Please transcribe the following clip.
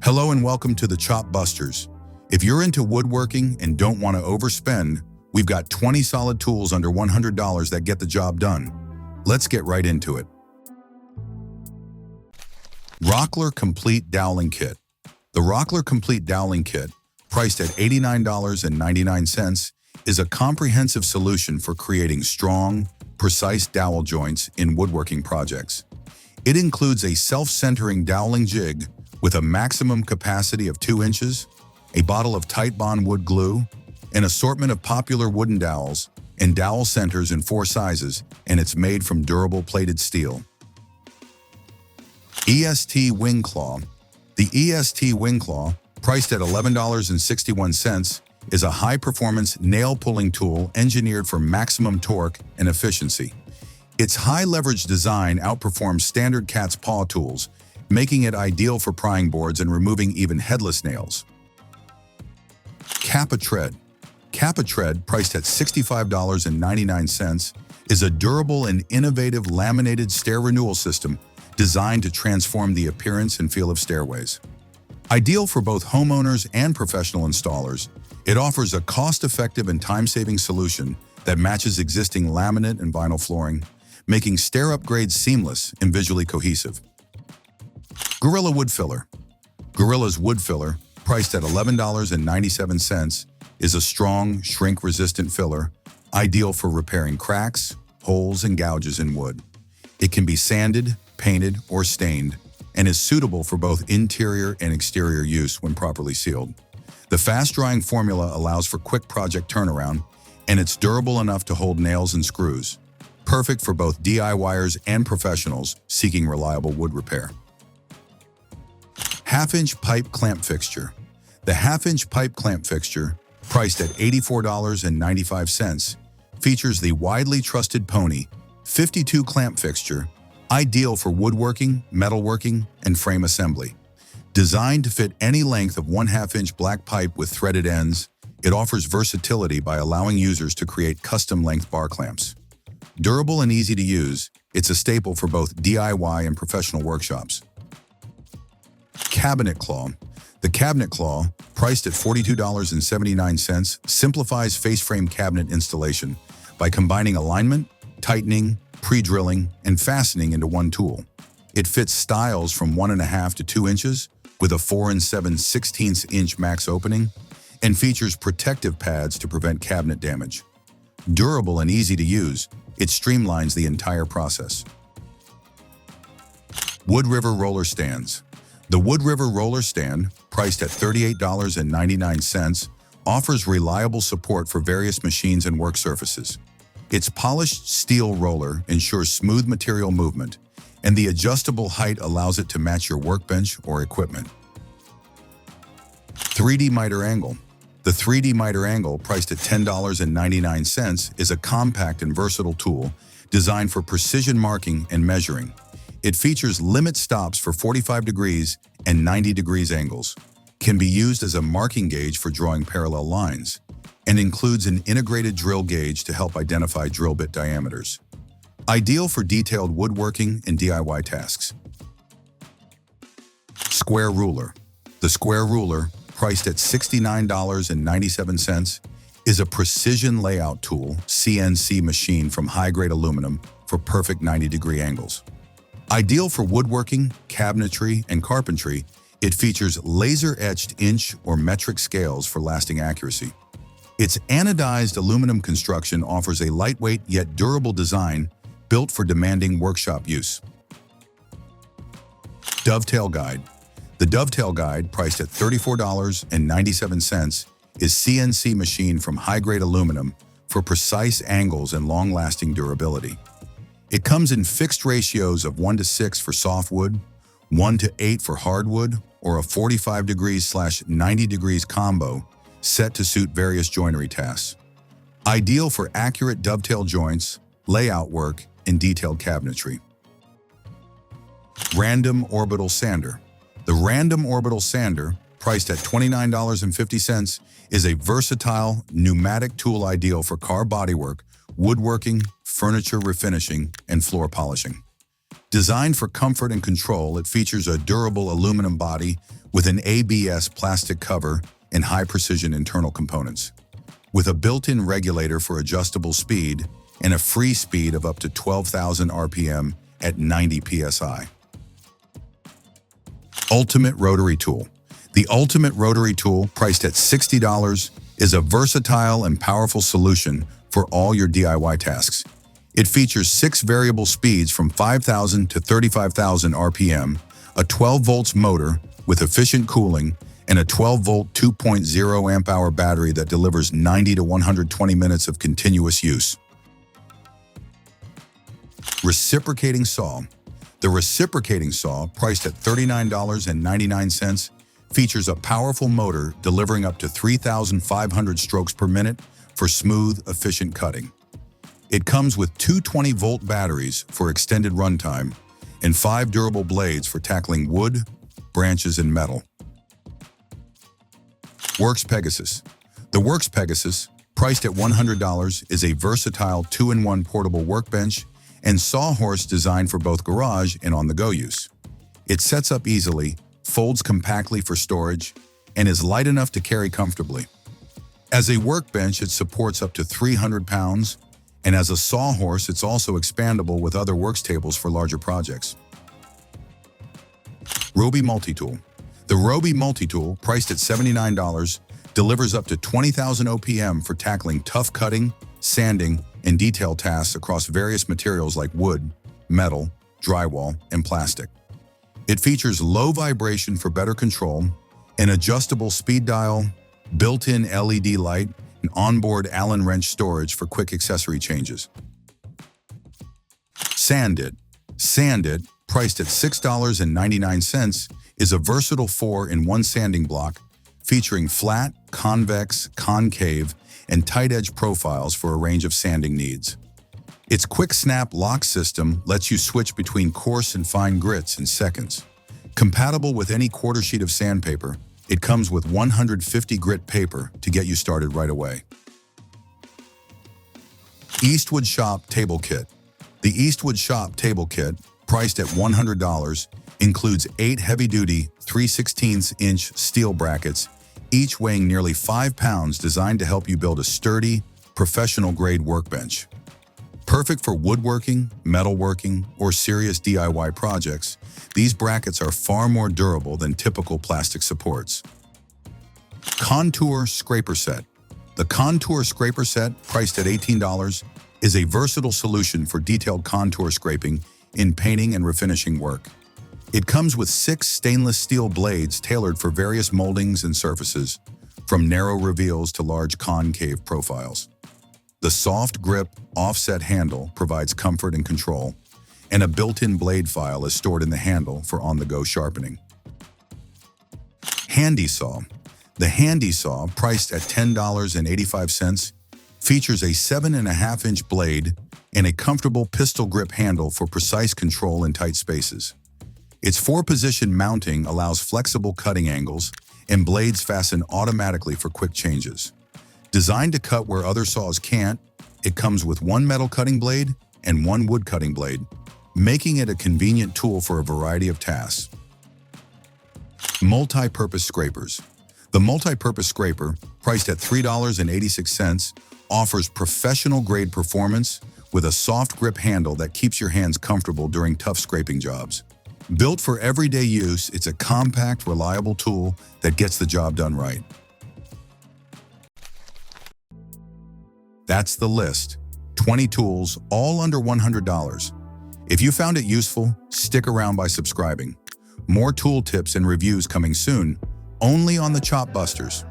Hello and welcome to the Chop Busters. If you're into woodworking and don't want to overspend, we've got 20 solid tools under $100 that get the job done. Let's get right into it. Rockler Complete Doweling Kit. The Rockler Complete Doweling Kit, priced at $89.99, is a comprehensive solution for creating strong, precise dowel joints in woodworking projects. It includes a self-centering doweling jig with a maximum capacity of 2 inches, a bottle of Titebond wood glue, an assortment of popular wooden dowels, and dowel centers in 4 sizes, and it's made from durable plated steel. EST Wing Claw. The EST Wing Claw, priced at $11.61, is a high-performance nail-pulling tool engineered for maximum torque and efficiency. Its high-leverage design outperforms standard cat's paw tools, making it ideal for prying boards and removing even headless nails. Kappa Tread. Kappa Tread, priced at $65.99, is a durable and innovative laminated stair renewal system designed to transform the appearance and feel of stairways. Ideal for both homeowners and professional installers, it offers a cost-effective and time-saving solution that matches existing laminate and vinyl flooring, making stair upgrades seamless and visually cohesive. Gorilla Wood Filler. Gorilla's Wood Filler, priced at $11.97, is a strong, shrink-resistant filler, ideal for repairing cracks, holes, and gouges in wood. It can be sanded, painted, or stained, and is suitable for both interior and exterior use when properly sealed. The fast-drying formula allows for quick project turnaround, and it's durable enough to hold nails and screws, perfect for both DIYers and professionals seeking reliable wood repair. Half-inch Pipe Clamp Fixture. The half-inch pipe clamp fixture, priced at $84.95, features the widely trusted Pony 52 clamp fixture, ideal for woodworking, metalworking, and frame assembly. Designed to fit any length of 1/2-inch black pipe with threaded ends, it offers versatility by allowing users to create custom-length bar clamps. Durable and easy to use, it's a staple for both DIY and professional workshops. Cabinet Claw. The Cabinet Claw, priced at $42.79, simplifies face frame cabinet installation by combining alignment, tightening, pre-drilling, and fastening into one tool. It fits styles from 1.5 to 2 inches with a 4 7/16 inch max opening and features protective pads to prevent cabinet damage. Durable and easy to use, it streamlines the entire process. WoodRiver Roller Stands. The WoodRiver Roller Stand, priced at $38.99, offers reliable support for various machines and work surfaces. Its polished steel roller ensures smooth material movement, and the adjustable height allows it to match your workbench or equipment. 3D Mitre Angle. The 3D Mitre Angle, priced at $10.99, is a compact and versatile tool designed for precision marking and measuring. It features limit stops for 45 degrees and 90 degrees angles, can be used as a marking gauge for drawing parallel lines, and includes an integrated drill gauge to help identify drill bit diameters. Ideal for detailed woodworking and DIY tasks. Square Ruler. The Square Ruler, priced at $69.97, is a precision layout tool, CNC machine from high-grade aluminum for perfect 90-degree angles. Ideal for woodworking, cabinetry, and carpentry, it features laser-etched inch or metric scales for lasting accuracy. Its anodized aluminum construction offers a lightweight yet durable design built for demanding workshop use. Dovetail Guide. The Dovetail Guide, priced at $34.97, is CNC machined from high-grade aluminum for precise angles and long-lasting durability. It comes in fixed ratios of 1:6 for softwood, 1:8 for hardwood, or a 45 degrees/90 degrees combo set to suit various joinery tasks. Ideal for accurate dovetail joints, layout work, and detailed cabinetry. Random Orbital Sander. The Random Orbital Sander, priced at $29.50, is a versatile, pneumatic tool ideal for car bodywork, woodworking, furniture refinishing, and floor polishing. Designed for comfort and control, it features a durable aluminum body with an ABS plastic cover and high-precision internal components. With a built-in regulator for adjustable speed and a free speed of up to 12,000 RPM at 90 psi. Ultimate Rotary Tool. The Ultimate Rotary Tool, priced at $60, is a versatile and powerful solution for all your DIY tasks. It features 6 variable speeds from 5,000 to 35,000 RPM, a 12 volts motor with efficient cooling, and a 12-volt 2.0 amp-hour battery that delivers 90 to 120 minutes of continuous use. Reciprocating Saw. The Reciprocating Saw, priced at $39.99, features a powerful motor delivering up to 3,500 strokes per minute for smooth, efficient cutting. It comes with 2 20-volt batteries for extended runtime and 5 durable blades for tackling wood, branches, and metal. Worx Pegasus. The Worx Pegasus, priced at $100, is a versatile 2-in-1 portable workbench and sawhorse designed for both garage and on-the-go use. It sets up easily, folds compactly for storage, and is light enough to carry comfortably. As a workbench, it supports up to 300 pounds, and as a sawhorse, it's also expandable with other works tables for larger projects. Ryobi Multi-Tool. The Ryobi Multi-Tool, priced at $79, delivers up to 20,000 OPM for tackling tough cutting, sanding, and detail tasks across various materials like wood, metal, drywall, and plastic. It features low vibration for better control, an adjustable speed dial, built-in LED light, and onboard Allen wrench storage for quick accessory changes. SandIt. SandIt, priced at $6.99, is a versatile 4-in-1 sanding block featuring flat, convex, concave, and tight-edge profiles for a range of sanding needs. Its quick-snap lock system lets you switch between coarse and fine grits in seconds. Compatible with any quarter sheet of sandpaper, it comes with 150 grit paper to get you started right away. Eastwood Shop Table Kit. The Eastwood Shop Table Kit, priced at $100, includes 8 heavy-duty 3/16-inch steel brackets, each weighing nearly 5 pounds, designed to help you build a sturdy, professional-grade workbench. Perfect for woodworking, metalworking, or serious DIY projects, these brackets are far more durable than typical plastic supports. Contour Scraper Set. The Contour Scraper Set, priced at $18, is a versatile solution for detailed contour scraping in painting and refinishing work. It comes with 6 stainless steel blades tailored for various moldings and surfaces, from narrow reveals to large concave profiles. The soft grip, offset handle provides comfort and control, and a built-in blade file is stored in the handle for on-the-go sharpening. Handy Saw. The Handy Saw, priced at $10.85, features a 7.5-inch blade and a comfortable pistol grip handle for precise control in tight spaces. Its 4-position mounting allows flexible cutting angles, and blades fasten automatically for quick changes. Designed to cut where other saws can't, it comes with 1 metal cutting blade and 1 wood cutting blade, making it a convenient tool for a variety of tasks. Multi-purpose scrapers. The multi-purpose scraper, priced at $3.86, offers professional-grade performance with a soft grip handle that keeps your hands comfortable during tough scraping jobs. Built for everyday use, it's a compact, reliable tool that gets the job done right. That's the list. 20 tools, all under $100. If you found it useful, stick around by subscribing. More tool tips and reviews coming soon, only on the Chop Busters.